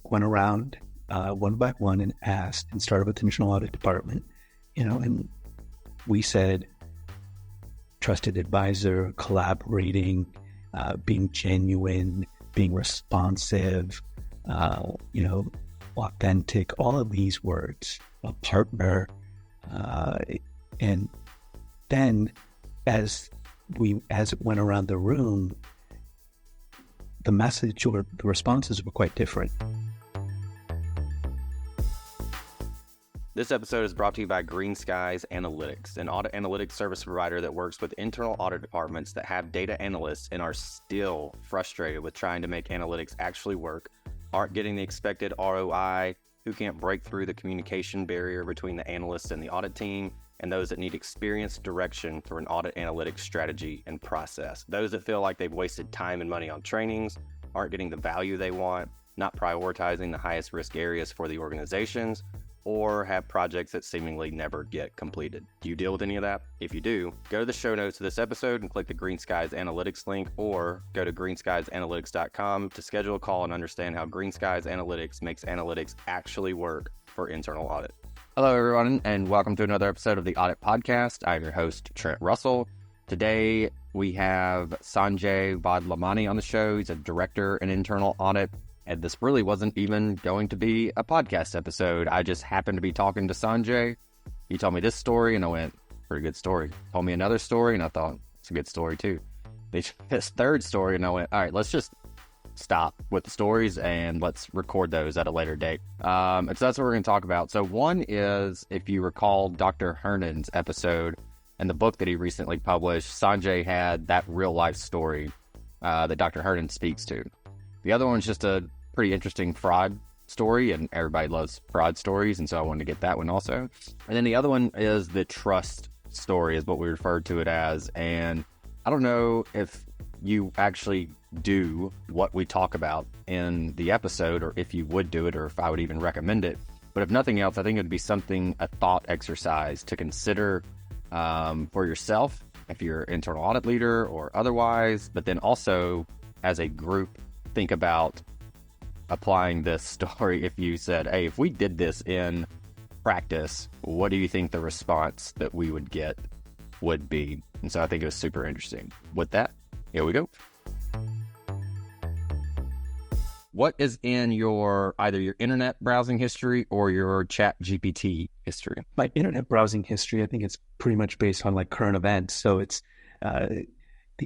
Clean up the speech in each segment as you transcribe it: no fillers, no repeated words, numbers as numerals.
went around one by one and asked, and started with the internal audit department, and we said, trusted advisor, collaborating, being genuine, being responsive, authentic, all of these words, a partner. And then as it went around the room, the message or the responses were quite different. This episode is brought to you by Greenskies Analytics, an audit analytics service provider that works with internal audit departments that have data analysts and are still frustrated with trying to make analytics actually work, aren't getting the expected ROI, who can't break through the communication barrier between the analysts and the audit team, and those that need experienced direction for an audit analytics strategy and process. Those that feel like they've wasted time and money on trainings, aren't getting the value they want, not prioritizing the highest risk areas for the organizations, or have projects that seemingly never get completed. Do you deal with any of that? If you do, go to the show notes of this episode and click the Greenskies Analytics link, or go to greenskiesanalytics.com to schedule a call and understand how Greenskies Analytics makes analytics actually work for internal audit. Hello, everyone, and welcome to another episode of the Audit Podcast. I'm your host, Trent Russell. Today, we have Sanjay Vadlamani on the show. He's a director in internal audit. And this really wasn't even going to be a podcast episode. I just happened to be talking to Sanjay. He told me this story, and I went, pretty good story. Told me another story, and I thought, it's a good story, too. His third story, and I went, all right, let's just stop with the stories, and let's record those at a later date. And so that's what we're going to talk about. So one is, if you recall Dr. Hernan's episode and the book that he recently published, Sanjay had that real-life story that Dr. Hernan speaks to. The other one's just a pretty interesting fraud story, and everybody loves fraud stories, and so I wanted to get that one also. And then the other one is the trust story, is what we referred to it as. And I don't know if you actually do what we talk about in the episode, or if you would do it, or if I would even recommend it. But if nothing else, I think it would be a thought exercise to consider for yourself, if you're an internal audit leader or otherwise, but then also as a group, think about applying this story. If you said, hey, if we did this in practice, what do you think the response that we would get would be? And so I think it was super interesting. With that, here we go. What is in either your internet browsing history or your ChatGPT history? My internet browsing history, I think it's pretty much based on like current events. So it's the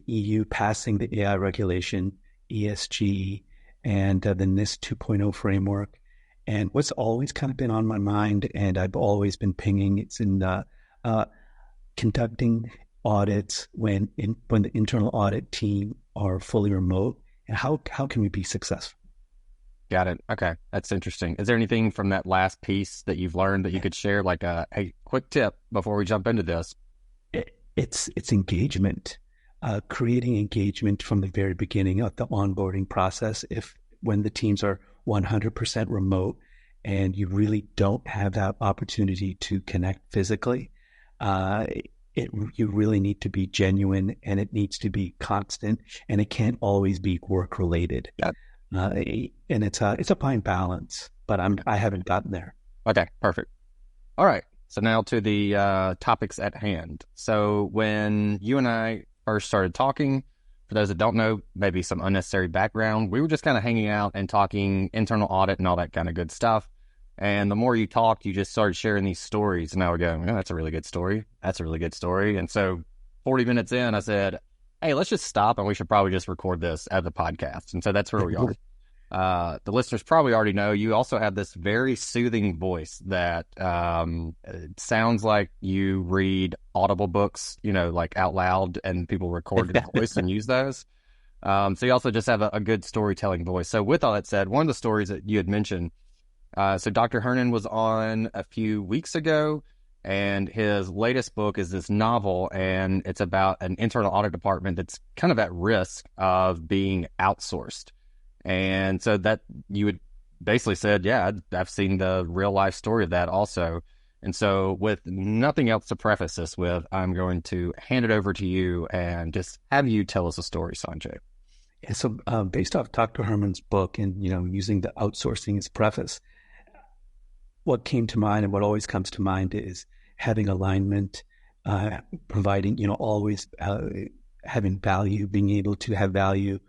EU passing the AI regulation, ESG, and the NIST 2.0 framework. And what's always kind of been on my mind, and I've always been pinging, it's in conducting audits when the internal audit team are fully remote, and how can we be successful? Got it. Okay, that's interesting. Is there anything from that last piece that you've learned that you could share, like a quick tip before we jump into this? It's engagement. Creating engagement from the very beginning of the onboarding process. When the teams are 100% remote and you really don't have that opportunity to connect physically, you really need to be genuine, and it needs to be constant, and it can't always be work related. Yep. And it's a fine balance, but I haven't gotten there. Okay, perfect. All right. So now to the topics at hand. So when you and I first started talking, for those that don't know, maybe some unnecessary background, we were just kind of hanging out and talking internal audit and all that kind of good stuff. And the more you talked, you just started sharing these stories. And I would go, oh, that's a really good story. That's a really good story. And so 40 minutes in, I said, hey, let's just stop, and we should probably just record this as a podcast. And so that's where we are. The listeners probably already know you also have this very soothing voice that it sounds like you read Audible books, like out loud, and people record your voice and use those. So you also just have a good storytelling voice. So with all that said, one of the stories that you had mentioned, so Dr. Hernan was on a few weeks ago, and his latest book is this novel, and it's about an internal audit department that's kind of at risk of being outsourced. And so that you would basically said, yeah, I've seen the real life story of that also. And so with nothing else to preface this with, I'm going to hand it over to you and just have you tell us a story, Sanjay. And so, based off Dr. Herman's book and, using the outsourcing as preface, what came to mind and what always comes to mind is having alignment, providing, always having value, being able to have value,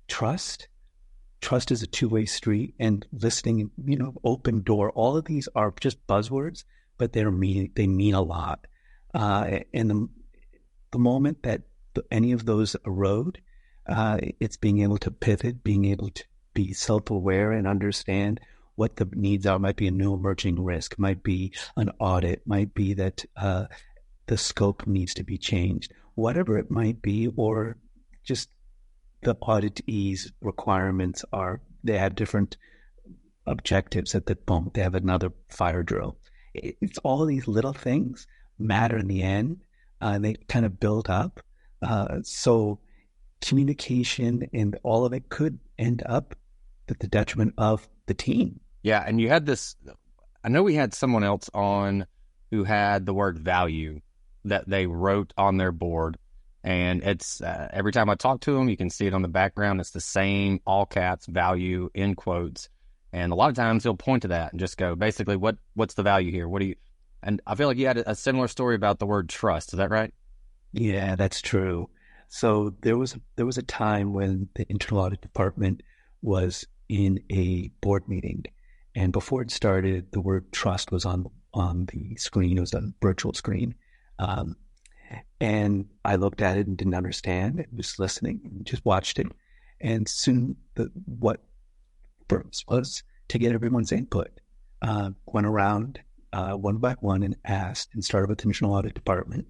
trust. Trust is a two-way street, and listening, open door. All of these are just buzzwords, but they mean a lot. And the moment that any of those erode, it's being able to pivot, being able to be self-aware and understand what the needs are. Might be a new emerging risk, might be an audit, might be that the scope needs to be changed, whatever it might be, or just the auditees' requirements they have different objectives at the moment. They have another fire drill. It's all of these little things matter in the end. They kind of build up. So communication and all of it could end up at the detriment of the team. Yeah, and you had this, I know we had someone else on who had the word value that they wrote on their board. And it's every time I talk to them, you can see it on the background. It's the same all caps value in quotes. And a lot of times he'll point to that and just go, basically, what's the value here? And I feel like you had a similar story about the word trust. Is that right? Yeah, that's true. So there was a time when the internal audit department was in a board meeting, and before it started, the word trust was on the screen. It was a virtual screen. And I looked at it and didn't understand. I was listening, just watched it. And soon what purpose was to get everyone's input. Went around one by one and asked, and started with the internal audit department,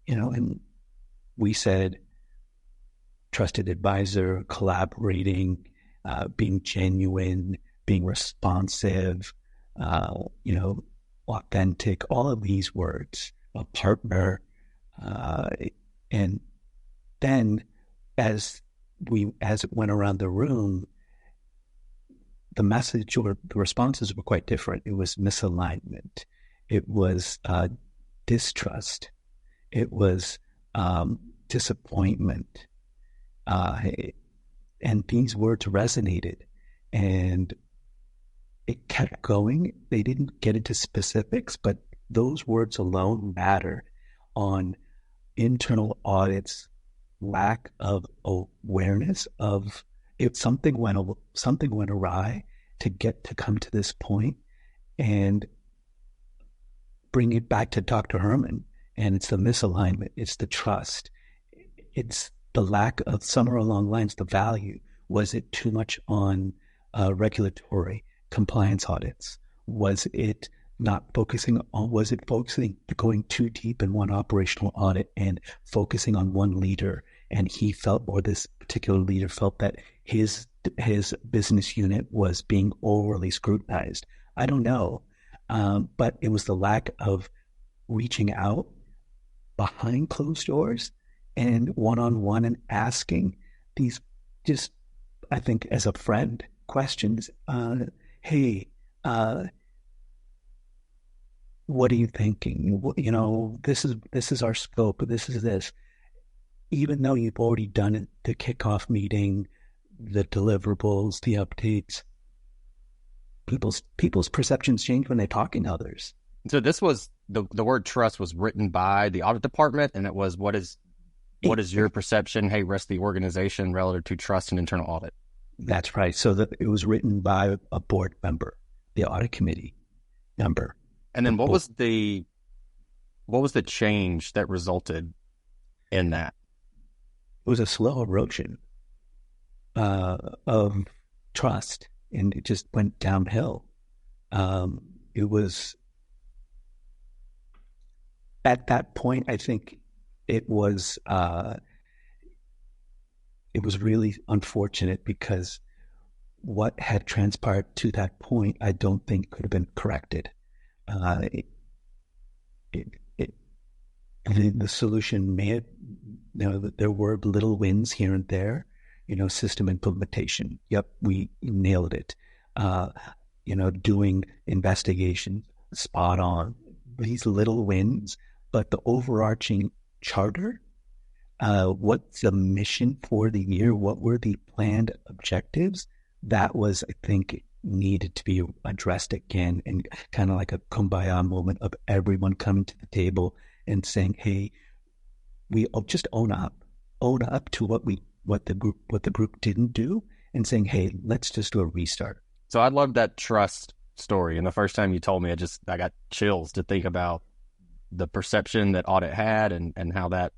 and we said, trusted advisor, collaborating, being genuine, being responsive, authentic, all of these words, a partner. And then as it went around the room, the message or the responses were quite different. It was misalignment. It was distrust. It was disappointment. And these words resonated, and it kept going. They didn't get into specifics, but those words alone mattered on internal audits, lack of awareness of if something went awry to come to this point, and bring it back to Dr. Herman. And it's the misalignment, it's the trust, it's the lack of somewhere along lines, the value. Was it too much on regulatory compliance audits? Was it not focusing on, was it going too deep in one operational audit and focusing on one leader? And he felt, or this particular leader felt, that his business unit was being overly scrutinized. I don't know. But it was the lack of reaching out behind closed doors and one-on-one and asking these, just, I think, as a friend, questions. Hey, what are you thinking? This is our scope. This is this. Even though you've already done it, the kickoff meeting, the deliverables, the updates, people's perceptions change when they're talking to others. So this was the word trust was written by the audit department, and it was what is your perception, hey, rest of the organization relative to trust and internal audit? That's right. So it was written by a board member, the audit committee member. And then what was the change that resulted in that? It was a slow erosion of trust, and it just went downhill. It was at that point, I think it was really unfortunate, because what had transpired to that point, I don't think could have been corrected. The solution may have, there were little wins here and there, system implementation. Yep, we nailed it. Doing investigation, spot on. These little wins, but the overarching charter What's the mission for the year? What were the planned objectives? That was, I think, needed to be addressed again, and kind of like a kumbaya moment of everyone coming to the table and saying, "Hey, we just own up to what the group didn't do, and saying, hey, let's just do a restart." So I love that trust story. And the first time you told me, I got chills to think about the perception that Audit had and how that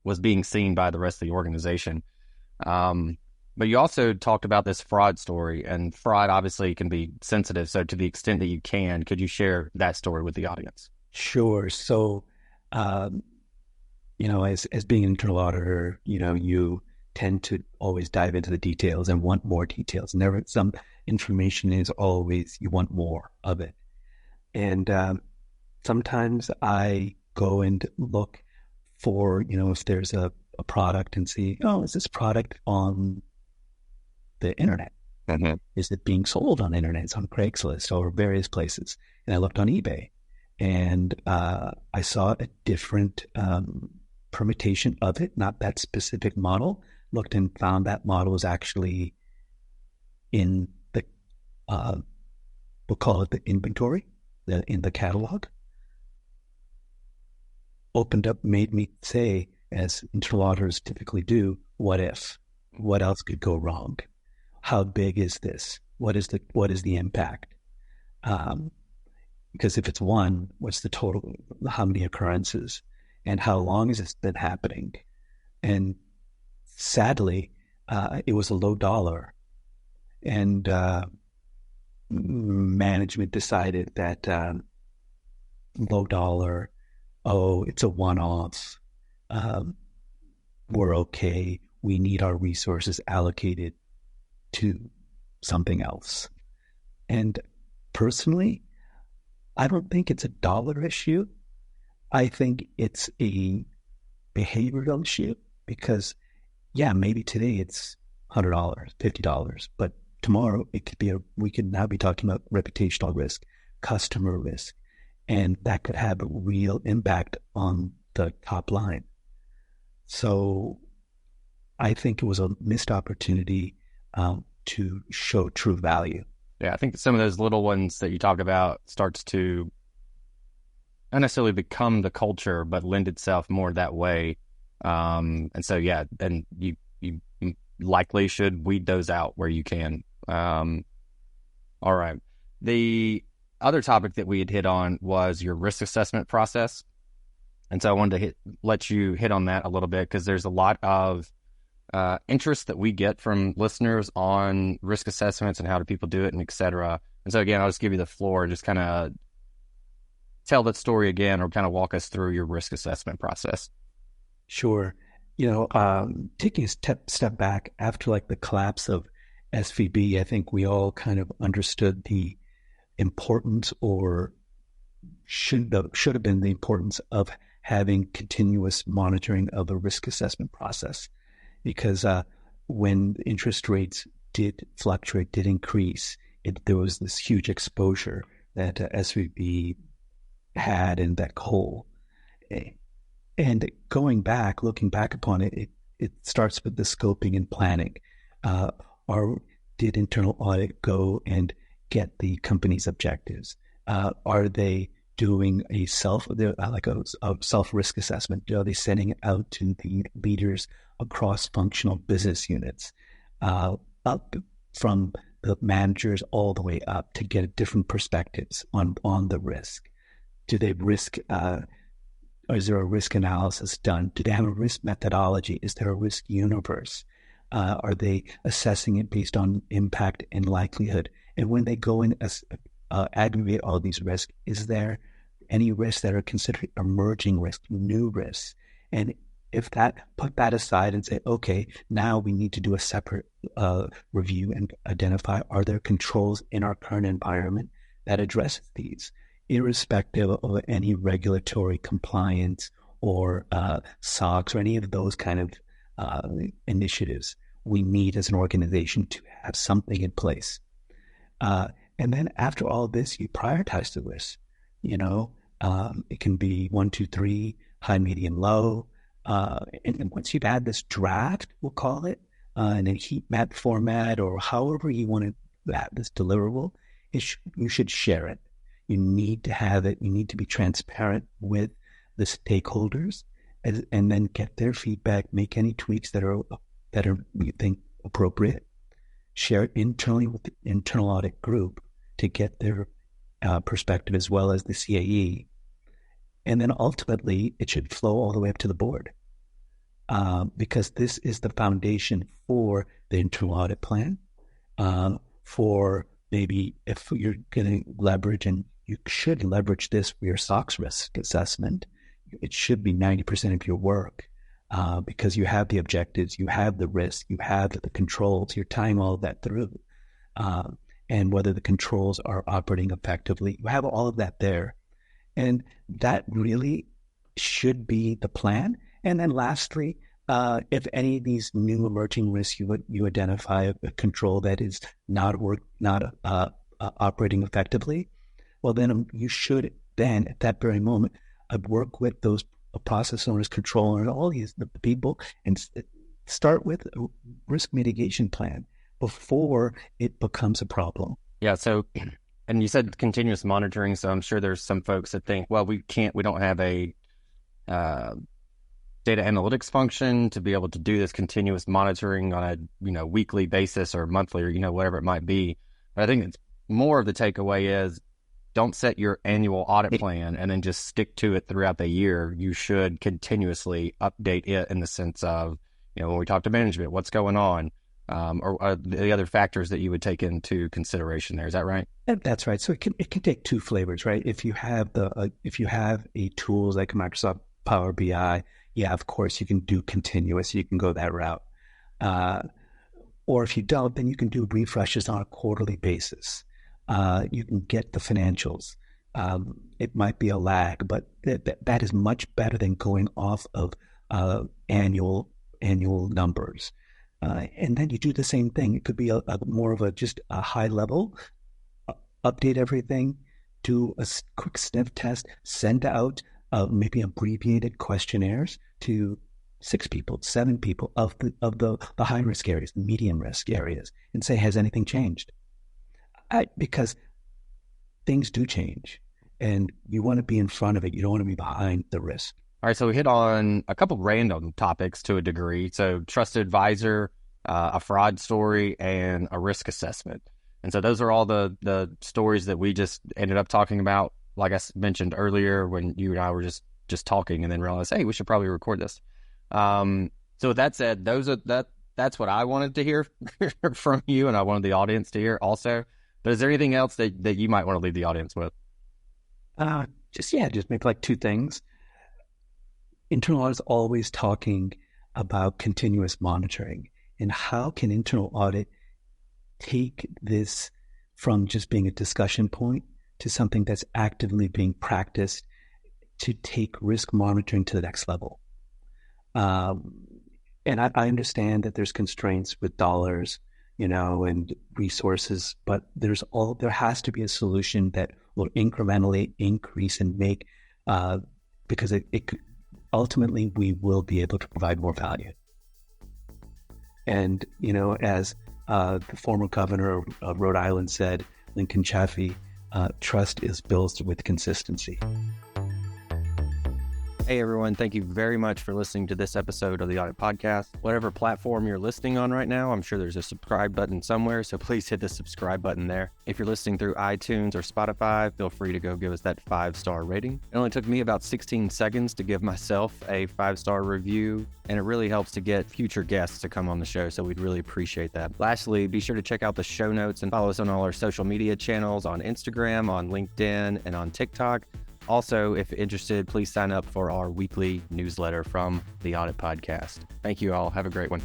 was being seen by the rest of the organization. But you also talked about this fraud story, and fraud obviously can be sensitive. So to the extent that you can, could you share that story with the audience? Sure. So, as being an internal auditor, you tend to always dive into the details and want more details. Never some information is always, you want more of it. And sometimes I go and look for, if there's a product and see, oh, is this product on the internet? Mm-hmm. Is it being sold on the internet? It's on Craigslist or various places. And I looked on eBay, and I saw a different permutation of it, not that specific model. Looked and found that model was actually in the, we'll call it the inventory, in the catalog. Opened up, made me say, as internal auditors typically do, what if? What else could go wrong? How big is this? What is the impact? Because if it's one, what's the total? How many occurrences? And how long has this been happening? And sadly, it was a low dollar, and management decided that low dollar, it's a one-off. We're okay. We need our resources allocated to something else. And personally, I don't think it's a dollar issue. I think it's a behavioral issue, because, yeah, maybe today it's $100, $50, but tomorrow it could be we could now be talking about reputational risk, customer risk, and that could have a real impact on the top line. So I think it was a missed opportunity to show true value. Yeah, I think some of those little ones that you talk about starts to not necessarily become the culture, but lend itself more that way. And so, yeah, and you likely should weed those out where you can. All right. The other topic that we had hit on was your risk assessment process. And so I wanted to let you hit on that a little bit, because there's a lot of interest that we get from listeners on risk assessments and how do people do it, and et cetera. And so again, I'll just give you the floor, just kind of tell that story again, or kind of walk us through your risk assessment process. Sure. Taking a step back after like the collapse of SVB, I think we all kind of understood the importance, or should have been the importance of having continuous monitoring of the risk assessment process. Because when interest rates did fluctuate, did increase, there was this huge exposure that SVB had in that hole. And looking back upon it, it starts with the scoping and planning. Did internal audit go and get the company's objectives? Are they doing a self risk assessment? Are they sending it out to the leaders across functional business units, up from the managers all the way up, to get different perspectives on the risk? Do they risk? Is there a risk analysis done? Do they have a risk methodology? Is there a risk universe? Are they assessing it based on impact and likelihood? And when they go in aggregate all these risks, is there any risks that are considered emerging risks, new risks? And if put that aside and say, okay, now we need to do a separate review and identify, are there controls in our current environment that addresses these, irrespective of any regulatory compliance or SOX or any of those kind of initiatives? We need as an organization to have something in place. And then after all this, you prioritize the risk. It can be 1, 2, 3, high, medium, low. And then once you've had this draft, we'll call it, in a heat map format or however you want to have this deliverable, you should share it. You need to have it. You need to be transparent with the stakeholders and then get their feedback, make any tweaks that are you think appropriate, share it internally with the internal audit group to get their perspective as well as the CAE. And then ultimately, it should flow all the way up to the board because this is the foundation for the internal audit plan, for maybe if you're going to leverage, and you should leverage this for your SOX risk assessment, it should be 90% of your work because you have the objectives, you have the risk, you have the controls, you're tying all of that through. And whether the controls are operating effectively, you have all of that there. And that really should be the plan. And then lastly, if any of these new emerging risks you identify a control that is not operating effectively, well, then you should then at that very moment work with those process owners, control owners, all these the people, and start with a risk mitigation plan before it becomes a problem. Yeah. So, and you said continuous monitoring. So I'm sure there's some folks that think, well, we don't have a data analytics function to be able to do this continuous monitoring on a, weekly basis or monthly or, whatever it might be. But I think it's more of the takeaway is don't set your annual audit plan and then just stick to it throughout the year. You should continuously update it in the sense of, when we talk to management, what's going on, or the other factors that you would take into consideration there. Is that right? That's right. So it can take two flavors, right? If you have a tools like Microsoft Power BI, yeah, of course you can do continuous. You can go that route. Or if you don't, then you can do refreshes on a quarterly basis. You can get the financials. It might be a lag, but that is much better than going off of annual numbers. And then you do the same thing. It could be a more of just a high level, update everything, do a quick sniff test, send out maybe abbreviated questionnaires to 6 people, 7 people of the high risk areas, the medium risk areas, and say, has anything changed? Because things do change, and you want to be in front of it. You don't want to be behind the risk. All right, so we hit on a couple of random topics to a degree. So trusted advisor, a fraud story, and a risk assessment. And so those are all the stories that we just ended up talking about, like I mentioned earlier when you and I were just talking and then realized, hey, we should probably record this. So with that said, that's what I wanted to hear from you, and I wanted the audience to hear also. But is there anything else that you might want to leave the audience with? Just maybe like 2 things. Internal audit is always talking about continuous monitoring, and how can internal audit take this from just being a discussion point to something that's actively being practiced to take risk monitoring to the next level. And I understand that there's constraints with dollars, and resources, but there has to be a solution that will incrementally increase and make, because ultimately we will be able to provide more value. And, as the former governor of Rhode Island said, Lincoln Chafee, trust is built with consistency. Hey everyone, thank you very much for listening to this episode of the Audit Podcast. Whatever platform you're listening on right now, I'm sure there's a subscribe button somewhere, so please hit the subscribe button there. If you're listening through iTunes or Spotify, feel free to go give us that 5-star rating. It only took me about 16 seconds to give myself a 5-star review, and it really helps to get future guests to come on the show, so we'd really appreciate that. Lastly, be sure to check out the show notes and follow us on all our social media channels on Instagram, on LinkedIn, and on TikTok. Also, if interested, please sign up for our weekly newsletter from the Audit Podcast. Thank you all. Have a great one.